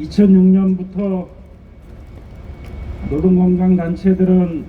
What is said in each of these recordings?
2006년부터 노동건강단체들은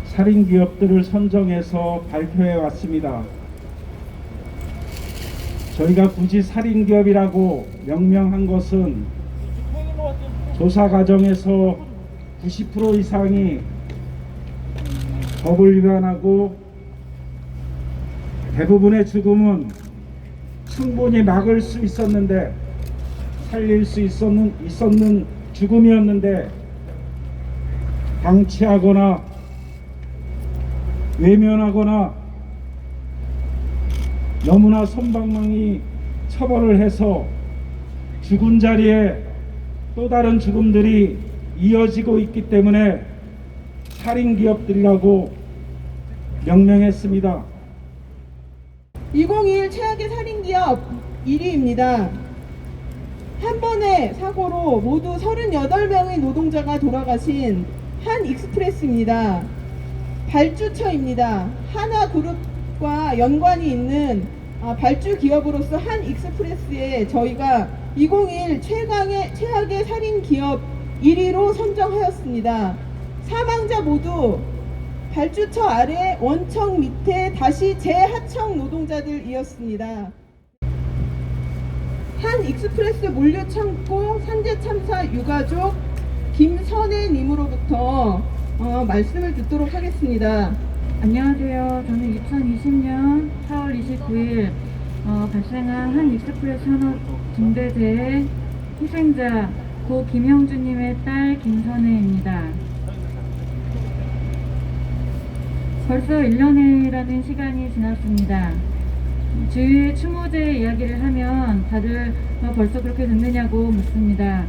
살인기업들을 선정해서 발표해 왔습니다. 저희가 굳이 살인기업이라고 명명한 것은 조사 과정에서 90% 이상이 법을 위반하고 대부분의 죽음은 충분히 막을 수 있었는데, 살릴 수 있었는 죽음이었는데 방치하거나 외면하거나 너무나 솜방망이 처벌을 해서 죽은 자리에 또 다른 죽음들이 이어지고 있기 때문에 살인기업들이라고 명명했습니다. 2021 최악의 살인기업 1위입니다. 한 번의 사고로 모두 38명의 노동자가 돌아가신 한익스프레스입니다. 발주처입니다. 하나그룹과 연관이 있는 발주 기업으로서 한익스프레스에 저희가 2021 최악의 살인기업 1위로 선정하였습니다. 사망자 모두 발주처 아래 원청 밑에 다시 재하청 노동자들이었습니다. 한익스프레스 물류창고 산재참사 유가족 김선혜님으로부터 말씀을 듣도록 하겠습니다. 안녕하세요. 저는 2020년 4월 29일 발생한 한익스프레스 산업 중대재해 희생자 고 김형주님의 딸 김선혜입니다. 벌써 1년이라는 시간이 지났습니다. 주위에 추모제 이야기를 하면 다들 벌써 그렇게 됐느냐고 묻습니다.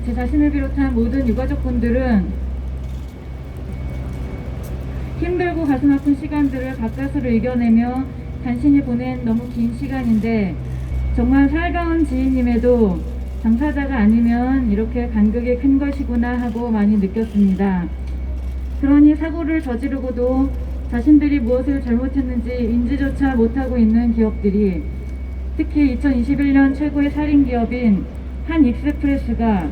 제 자신을 비롯한 모든 유가족분들은 힘들고 가슴 아픈 시간들을 가까스로 이겨내며 간신히 보낸 너무 긴 시간인데, 정말 살가운 지인님에도 당사자가 아니면 이렇게 간극이 큰 것이구나 하고 많이 느꼈습니다. 그러니 사고를 저지르고도 자신들이 무엇을 잘못했는지 인지조차 못하고 있는 기업들이, 특히 2021년 최고의 살인기업인 한익스프레스가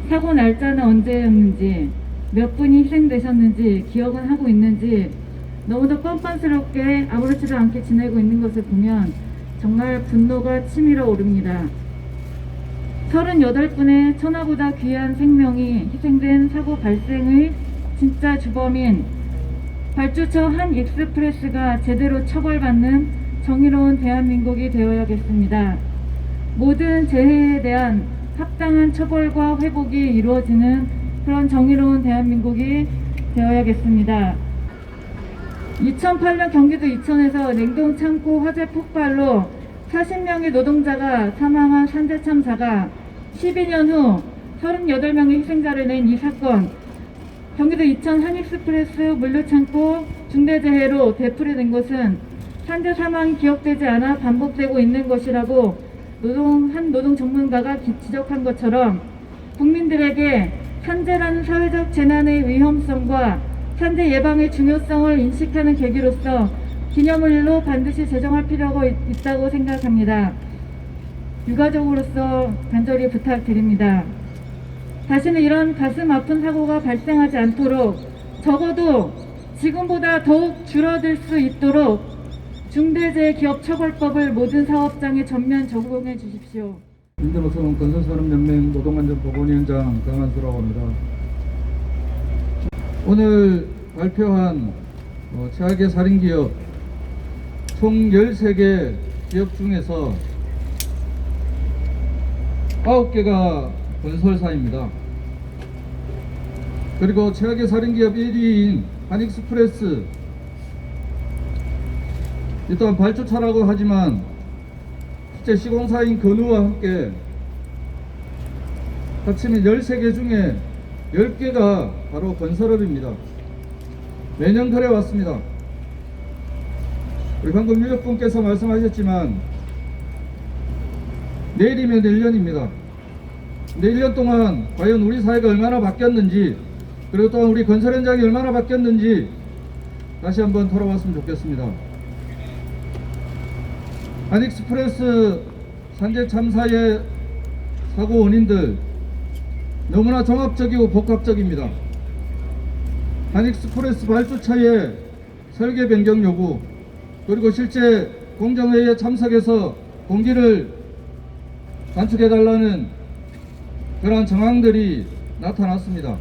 사고 날짜는 언제였는지, 몇 분이 희생되셨는지 기억은 하고 있는지 너무도 뻔뻔스럽게 아무렇지도 않게 지내고 있는 것을 보면 정말 분노가 치밀어 오릅니다. 38분의 천하보다 귀한 생명이 희생된 사고 발생의 진짜 주범인 발주처 한익스프레스가 제대로 처벌받는 정의로운 대한민국이 되어야겠습니다. 모든 재해에 대한 합당한 처벌과 회복이 이루어지는 그런 정의로운 대한민국이 되어야겠습니다. 2008년 경기도 이천에서 냉동창고 화재 폭발로 40명의 노동자가 사망한 산재참사가 12년 후 38명의 희생자를 낸 이 사건, 경기도 이천 한익스프레스 물류창고 중대재해로 되풀이된 것은 산재 사망이 기억되지 않아 반복되고 있는 것이라고 한 노동 전문가가 지적한 것처럼, 국민들에게 산재라는 사회적 재난의 위험성과 산재 예방의 중요성을 인식하는 계기로서 기념일로 반드시 제정할 필요가 있다고 생각합니다. 유가족으로서 간절히 부탁드립니다. 다시는 이런 가슴 아픈 사고가 발생하지 않도록, 적어도 지금보다 더욱 줄어들 수 있도록 중대재해기업처벌법을 모든 사업장에 전면 적용해 주십시오. 민주노총 건설산업연맹 노동안전보건위원장 강한수라고 합니다. 오늘 발표한 최악의 살인기업 총 13개 기업 중에서 9개가 건설사입니다. 그리고 최악의 살인기업 1위인 한익스프레스, 이 또한 발주차라고 하지만 실제 시공사인 건우와 함께 합치면 13개 중에 10개가 바로 건설업입니다. 매년 그래왔습니다. 우리 방금 유족분께서 말씀하셨지만 내일이면 1년입니다. 근데 1년 동안 과연 우리 사회가 얼마나 바뀌었는지, 그리고 또한 우리 건설 현장이 얼마나 바뀌었는지 다시 한번 돌아봤으면 좋겠습니다. 한익스프레스 산재 참사의 사고 원인들 너무나 종합적이고 복합적입니다. 한익스프레스 발주처의 설계 변경 요구, 그리고 실제 공정회의에 참석해서 공기를 단축해달라는 그러한 정황들이 나타났습니다.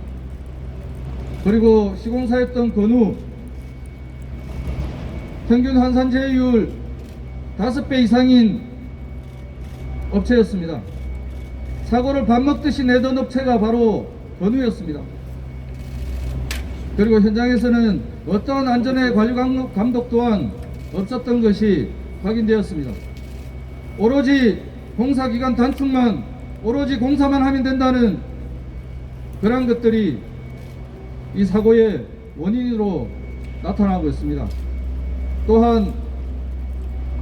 그리고 시공사했던 건우 평균 환산제휴율 5배 이상인 업체였습니다. 사고를 밥 먹듯이 내던 업체가 바로 건우였습니다. 그리고 현장에서는 어떠한 안전의 관리 감독 또한 없었던 것이 확인되었습니다. 오로지 공사기간 단축만, 오로지 공사만 하면 된다는 그런 것들이 이 사고의 원인으로 나타나고 있습니다. 또한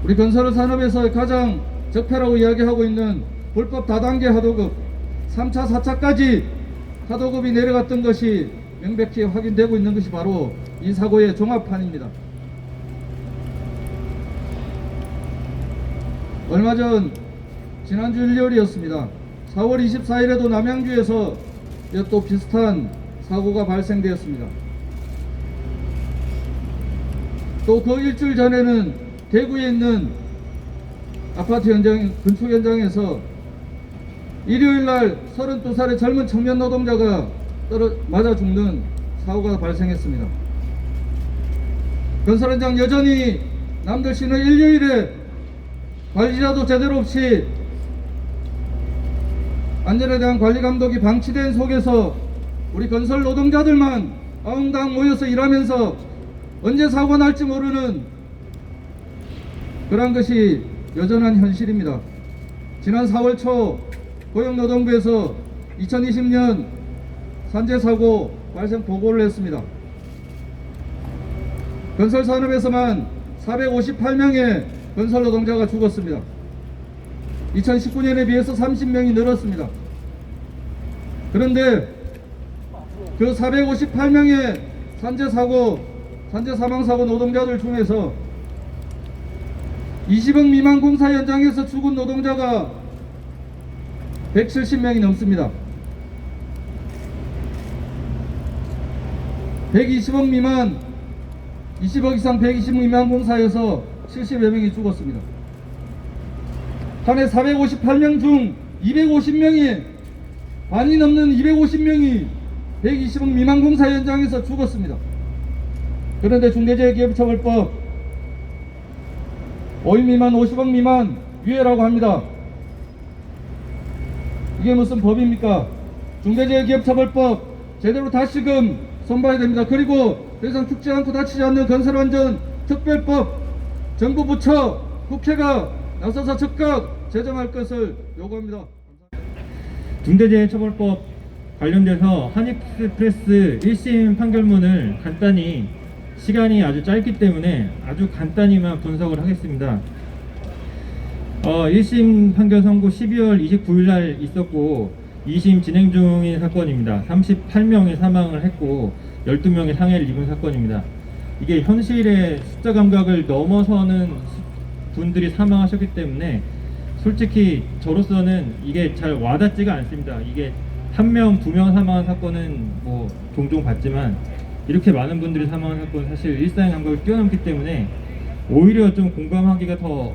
우리 건설 산업에서 가장 적폐라고 이야기하고 있는 불법 다단계 하도급 3차, 4차까지 하도급이 내려갔던 것이 명백히 확인되고 있는 것이 바로 이 사고의 종합판입니다. 얼마 전 지난주 일요일이었습니다. 4월 24일에도 남양주에서 또 비슷한 사고가 발생되었습니다. 또 그 일주일 전에는 대구에 있는 아파트 현장, 건축 현장에서 일요일날 32살의 젊은 청년 노동자가 맞아 죽는 사고가 발생했습니다. 건설 현장 여전히 남들 쉬는 일요일에 관리자도 제대로 없이 안전에 대한 관리 감독이 방치된 속에서 우리 건설 노동자들만 아웅다웅 모여서 일하면서 언제 사고가 날지 모르는 그런 것이 여전한 현실입니다. 지난 4월 초 고용노동부에서 2020년 산재사고 발생 보고를 했습니다. 건설산업에서만 458명의 건설노동자가 죽었습니다. 2019년에 비해서 30명이 늘었습니다. 그런데 그 458명의 산재 사망사고 노동자들 중에서 20억 미만 공사 현장에서 죽은 노동자가 170명이 넘습니다. 120억 미만, 20억 이상 120억 미만 공사에서 70여 명이 죽었습니다. 한 해 458명 중 250명이, 반이 넘는 250명이 120억 미만 공사 현장에서 죽었습니다. 그런데 중대재해기업처벌법 5인 미만 50억 미만 유예라고 합니다. 이게 무슨 법입니까? 중대재해기업처벌법 제대로 다시금 손봐야 됩니다. 그리고 더 이상 죽지 않고 다치지 않는 건설안전 특별법 정부 부처 국회가 나서서 즉각 제정할 것을 요구합니다. 중대재해처벌법 관련돼서 한익스프레스 1심 판결문을 간단히, 시간이 아주 짧기 때문에 아주 간단히만 분석을 하겠습니다. 1심 판결 선고 12월 29일 날 있었고 2심 진행 중인 사건입니다. 38명이 사망을 했고 12명이 상해를 입은 사건입니다. 이게 현실의 숫자 감각을 넘어서는 분들이 사망하셨기 때문에 솔직히 저로서는 이게 잘 와닿지가 않습니다. 이게 1명, 2명 사망한 사건은 뭐 종종 봤지만 이렇게 많은 분들이 사망한 사건은 사실 일상의 감각을 뛰어넘기 때문에 오히려 좀 공감하기가 더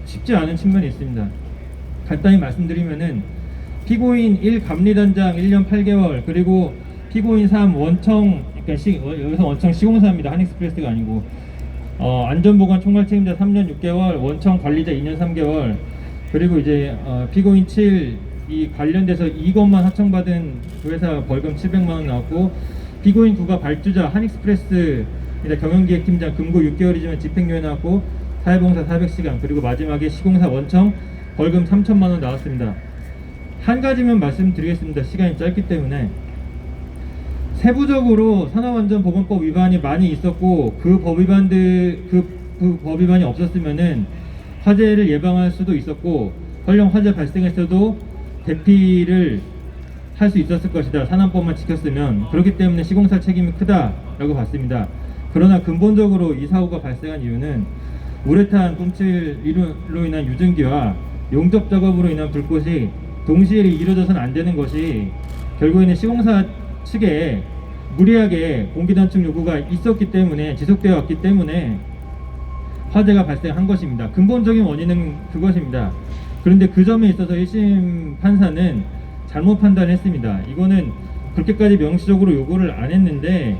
쉽지 않은 측면이 있습니다. 간단히 말씀드리면은 피고인 1 감리단장 1년 8개월, 그리고 피고인 3 원청, 그러니까 여기서 원청 시공사입니다. 한익스프레스가 아니고 안전보건 총괄 책임자 3년 6개월, 원청 관리자 2년 3개월, 그리고 이제 피고인 7 이 관련돼서 이것만 하청받은 그 회사 벌금 700만 원 나왔고, 피고인 9가 발주자 한익스프레스 경영기획팀장 금고 6개월이지만 집행유예 나왔고 사회봉사 400시간, 그리고 마지막에 시공사 원청 벌금 3천만 원 나왔습니다. 한 가지만 말씀드리겠습니다. 시간이 짧기 때문에. 세부적으로 산업안전보건법 위반이 많이 있었고 그 법 위반이 없었으면은 화재를 예방할 수도 있었고 설령 화재 발생했어도 대피를 할 수 있었을 것이다. 산안법만 지켰으면. 그렇기 때문에 시공사 책임이 크다라고 봤습니다. 그러나 근본적으로 이 사고가 발생한 이유는 우레탄 꿈칠로 인한 유증기와 용접 작업으로 인한 불꽃이 동시에 이루어져서는 안 되는 것이 결국에는 시공사 측에 무리하게 공기단축 요구가 있었기 때문에 지속되어 왔기 때문에 화재가 발생한 것입니다. 근본적인 원인은 그것입니다. 그런데 그 점에 있어서 1심 판사는 잘못 판단했습니다. 이거는 그렇게까지 명시적으로 요구를 안 했는데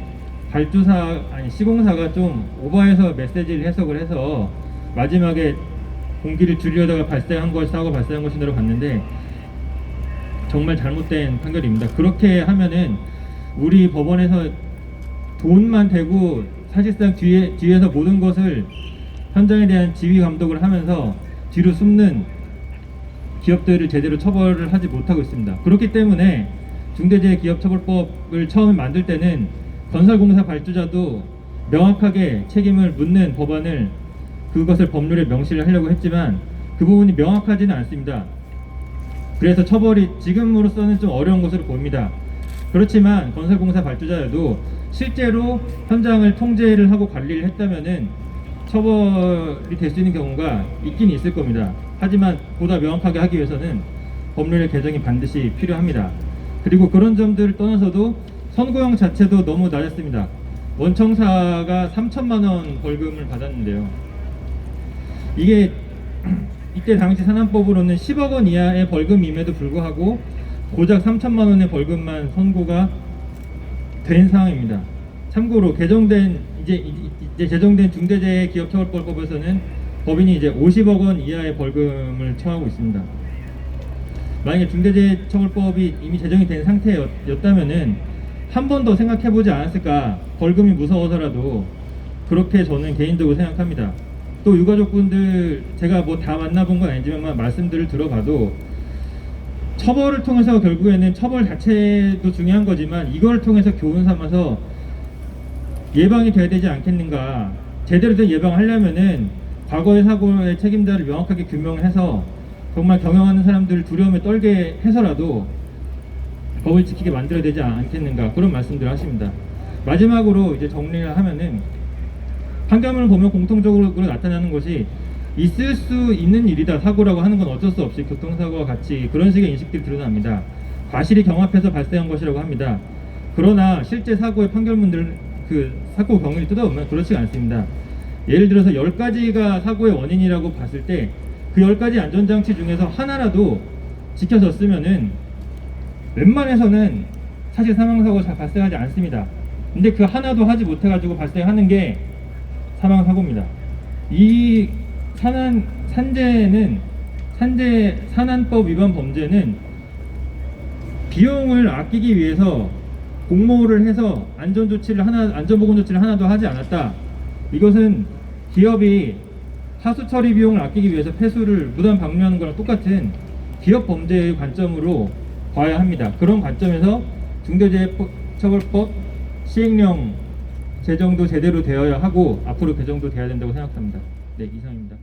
시공사가 좀 오버해서 메시지를 해석을 해서 마지막에 공기를 줄이려다가 사고가 발생한 것으로 봤는데 정말 잘못된 판결입니다. 그렇게 하면은 우리 법원에서 돈만 대고 사실상 뒤에서 모든 것을 현장에 대한 지휘 감독을 하면서 뒤로 숨는 기업들을 제대로 처벌을 하지 못하고 있습니다. 그렇기 때문에 중대재해기업처벌법을 처음 만들 때는 건설공사 발주자도 명확하게 책임을 묻는 법안을 그것을 법률에 명시를 하려고 했지만 그 부분이 명확하지는 않습니다. 그래서 처벌이 지금으로서는 좀 어려운 것으로 보입니다. 그렇지만 건설공사 발주자여도 실제로 현장을 통제를 하고 관리를 했다면은 처벌이 될 수 있는 경우가 있긴 있을 겁니다. 하지만 보다 명확하게 하기 위해서는 법률의 개정이 반드시 필요합니다. 그리고 그런 점들을 떠나서도 선고형 자체도 너무 낮았습니다. 원청사가 3천만 원 벌금을 받았는데요. 이게 이때 당시 산안법으로는 10억 원 이하의 벌금임에도 불구하고 고작 3천만 원의 벌금만 선고가 된 상황입니다. 참고로 이제 제정된 중대재해기업처벌법에서는 법인이 이제 50억 원 이하의 벌금을 처하고 있습니다. 만약에 중대재해처벌법이 이미 제정이 된 상태였다면은 한 번 더 생각해보지 않았을까. 벌금이 무서워서라도 그렇게 저는 개인적으로 생각합니다. 또 유가족분들 제가 뭐 다 만나본 건 아니지만 말씀들을 들어봐도 처벌을 통해서 결국에는 처벌 자체도 중요한 거지만 이걸 통해서 교훈 삼아서 예방이 돼야 되지 않겠는가. 제대로 된 예방하려면은 과거의 사고의 책임자를 명확하게 규명해서 정말 경영하는 사람들을 두려움에 떨게 해서라도 법을 지키게 만들어야 되지 않겠는가, 그런 말씀들을 하십니다. 마지막으로 이제 정리를 하면은 판결문을 보면 공통적으로 나타나는 것이 있을 수 있는 일이다, 사고라고 하는 건 어쩔 수 없이 교통사고와 같이 그런 식의 인식들이 드러납니다. 과실이 경합해서 발생한 것이라고 합니다. 그러나 실제 사고의 판결문들은 그 사고 경위를 뜯어보면 그렇지 않습니다. 예를 들어서 10가지가 사고의 원인이라고 봤을 때 그 10가지 안전장치 중에서 하나라도 지켜졌으면은 웬만해서는 사실 사망사고가 잘 발생하지 않습니다. 근데 그 하나도 하지 못해가지고 발생하는 게 사망사고입니다. 이 산안법 위반 범죄는 비용을 아끼기 위해서 공모를 해서 안전보건 조치를 하나도 하지 않았다. 이것은 기업이 하수 처리 비용을 아끼기 위해서 폐수를 무단 방류하는 거랑 똑같은 기업 범죄의 관점으로 봐야 합니다. 그런 관점에서 중대재해처벌법 시행령 제정도 제대로 되어야 하고 앞으로 개정도 돼야 된다고 생각합니다. 네, 이상입니다.